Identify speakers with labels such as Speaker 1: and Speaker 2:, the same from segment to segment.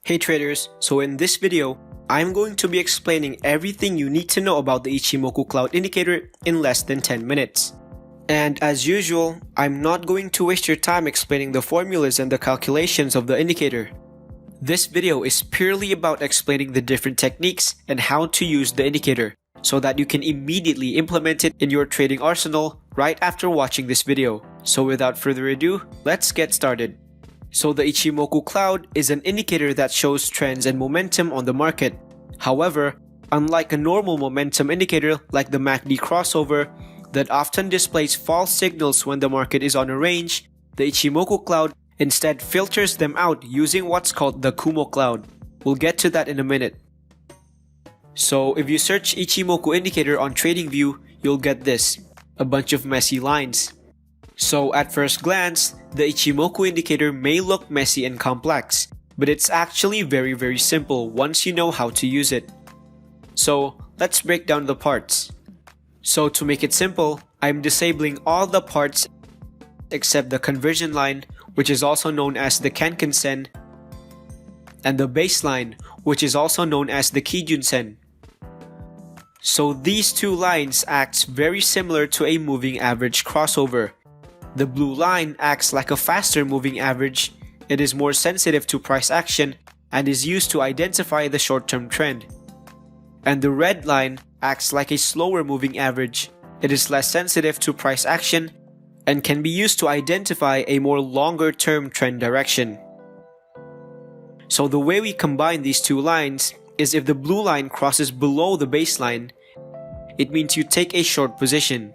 Speaker 1: Hey traders, so in this video, I'm going to be explaining everything you need to know about the Ichimoku cloud indicator in less than 10 minutes. And as usual, I'm not going to waste your time explaining the formulas and the calculations of the indicator. This video is purely about explaining the different techniques and how to use the indicator, so that you can immediately implement it in your trading arsenal right after watching this video. So without further ado, let's get started. So the Ichimoku cloud is an indicator that shows trends and momentum on the market. However, unlike a normal momentum indicator like the MACD crossover that often displays false signals when the market is on a range, the Ichimoku cloud instead filters them out using what's called the Kumo cloud. We'll get to that in a minute. So if you search Ichimoku indicator on TradingView, you'll get this, a bunch of messy lines. So at first glance, the Ichimoku indicator may look messy and complex, but it's actually very simple once you know how to use it. So let's break down the parts. So to make it simple, I'm disabling all the parts except the conversion line, which is also known as the Kanken-sen, and the baseline, which is also known as the Kijun-sen. So these two lines act very similar to a moving average crossover. The blue line acts like a faster moving average. It is more sensitive to price action and is used to identify the short-term trend. And the red line acts like a slower moving average. It is less sensitive to price action and can be used to identify a more longer-term trend direction. So the way we combine these two lines is if the blue line crosses below the baseline, it means you take a short position.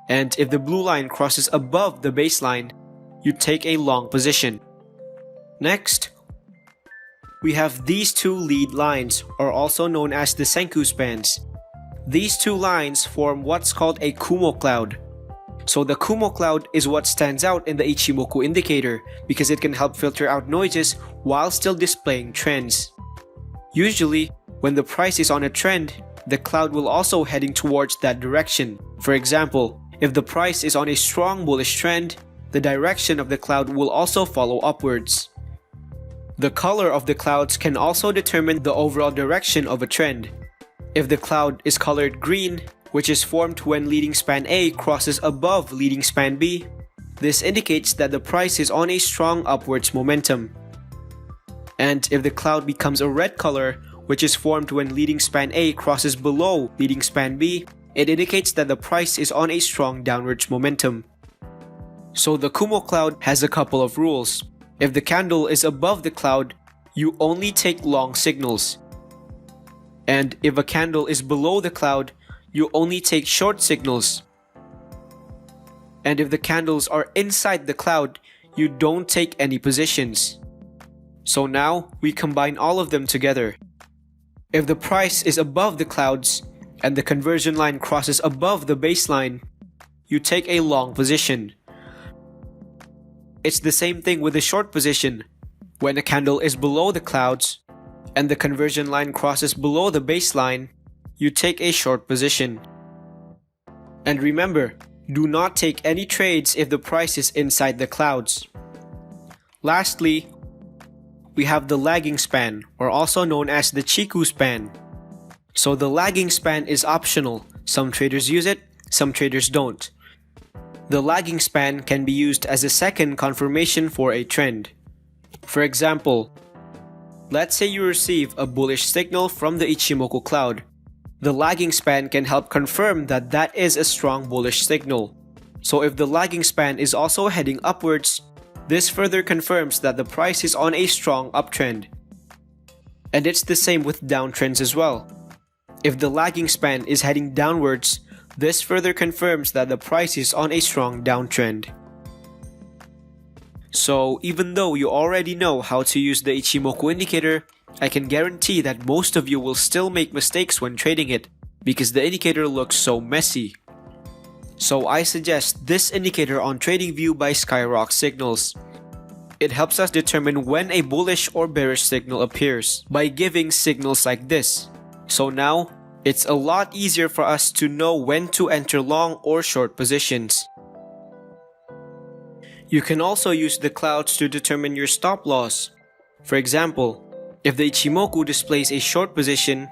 Speaker 1: And if the blue line crosses above the baseline, you take a long position. Next, we have these two lead lines, or also known as the Senku spans. These two lines form what's called a Kumo cloud. So the Kumo cloud is what stands out in the Ichimoku indicator because it can help filter out noises while still displaying trends. Usually, when the price is on a trend, the cloud will also heading towards that direction. For example, if the price is on a strong bullish trend, the direction of the cloud will also follow upwards. The color of the clouds can also determine the overall direction of a trend. If the cloud is colored green, which is formed when leading span A crosses above leading span B, this indicates that the price is on a strong upwards momentum. And if the cloud becomes a red color, which is formed when leading span A crosses below leading span B, it indicates that the price is on a strong downwards momentum. So the Kumo cloud has a couple of rules. If the candle is above the cloud, you only take long signals. And if a candle is below the cloud, you only take short signals. And if the candles are inside the cloud, you don't take any positions. So now we combine all of them together. If the price is above the clouds, and the conversion line crosses above the baseline, you take a long position. It's the same thing with a short position. When a candle is below the clouds, and the conversion line crosses below the baseline, you take a short position. And remember, do not take any trades if the price is inside the clouds. Lastly, we have the lagging span, or also known as the Chiku span. So the lagging span is optional. Some traders use it, some traders don't. The lagging span can be used as a second confirmation for a trend. For example, let's say you receive a bullish signal from the Ichimoku cloud. The lagging span can help confirm that that is a strong bullish signal. So if the lagging span is also heading upwards, this further confirms that the price is on a strong uptrend. And it's the same with downtrends as well. If the lagging span is heading downwards, this further confirms that the price is on a strong downtrend. So even though you already know how to use the Ichimoku indicator, I can guarantee that most of you will still make mistakes when trading it because the indicator looks so messy. So I suggest this indicator on TradingView by Skyrock Signals. It helps us determine when a bullish or bearish signal appears by giving signals like this. So now, it's a lot easier for us to know when to enter long or short positions. You can also use the clouds to determine your stop loss. For example, if the Ichimoku displays a short position,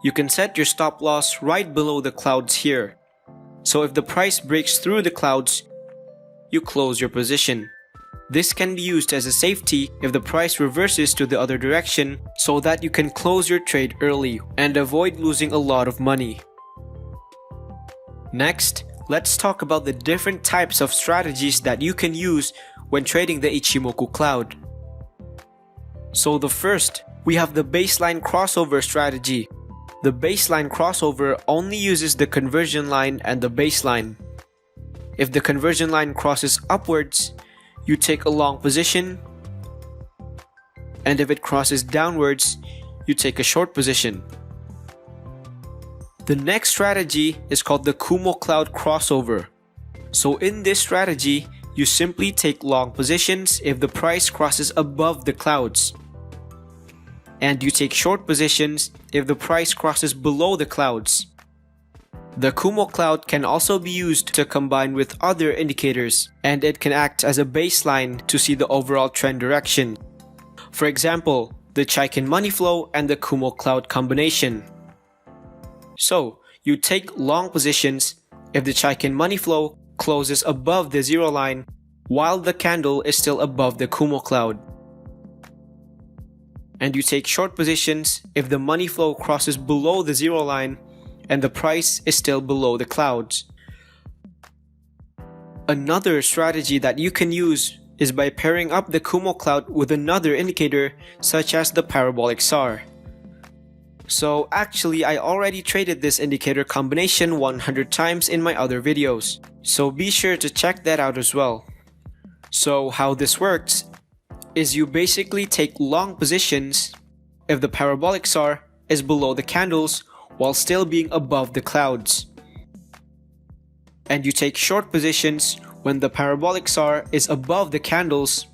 Speaker 1: you can set your stop loss right below the clouds here. So if the price breaks through the clouds, you close your position. This can be used as a safety if the price reverses to the other direction so that you can close your trade early and avoid losing a lot of money. Next, let's talk about the different types of strategies that you can use when trading the Ichimoku cloud. So the first, we have the baseline crossover strategy. The baseline crossover only uses the conversion line and the baseline. If the conversion line crosses upwards, you take a long position, and if it crosses downwards, you take a short position. The next strategy is called the Kumo cloud crossover. So in this strategy, you simply take long positions if the price crosses above the clouds, and you take short positions if the price crosses below the clouds. The Kumo cloud can also be used to combine with other indicators, and it can act as a baseline to see the overall trend direction. For example, the Chaikin money flow and the Kumo cloud combination. So, you take long positions if the Chaikin money flow closes above the zero line while the candle is still above the Kumo cloud. And you take short positions if the money flow crosses below the zero line and the price is still below the clouds. Another strategy that you can use is by pairing up the Kumo cloud with another indicator such as the parabolic SAR. So actually I already traded this indicator combination 100 times in my other videos, so be sure to check that out as well. So how this works is you basically take long positions if the parabolic SAR is below the candles while still being above the clouds. And you take short positions when the parabolic SAR is above the candles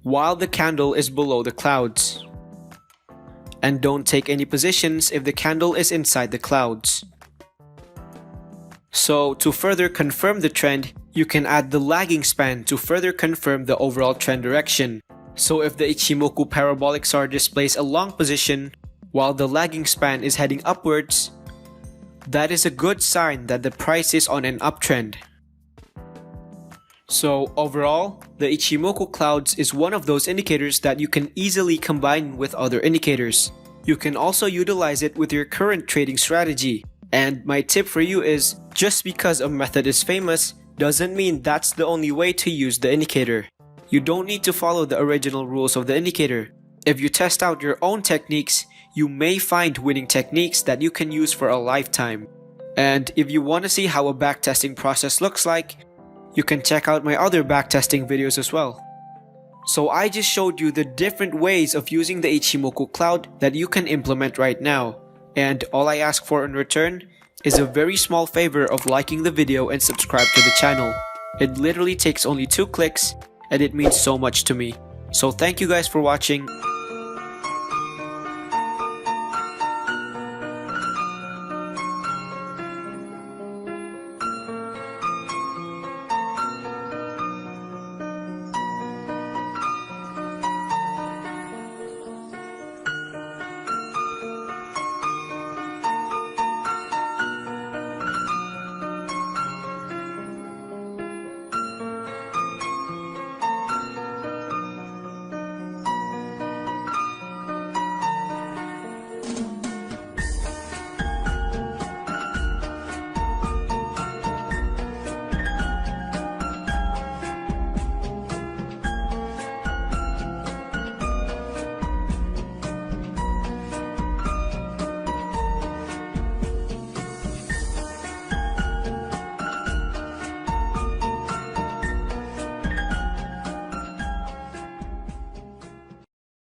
Speaker 1: while the candle is below the clouds. And don't take any positions if the candle is inside the clouds. So to further confirm the trend, you can add the lagging span to further confirm the overall trend direction. So if the Ichimoku parabolic SAR displays a long position while the lagging span is heading upwards, that is a good sign that the price is on an uptrend. So overall, the Ichimoku clouds is one of those indicators that you can easily combine with other indicators. You can also utilize it with your current trading strategy. And my tip for you is, just because a method is famous doesn't mean that's the only way to use the indicator. You don't need to follow the original rules of the indicator. If you test out your own techniques, you may find winning techniques that you can use for a lifetime. And if you want to see how a backtesting process looks like, you can check out my other backtesting videos as well. So I just showed you the different ways of using the Ichimoku cloud that you can implement right now. And all I ask for in return is a very small favor of liking the video and subscribe to the channel. It literally takes only 2 clicks and it means so much to me. So thank you guys for watching.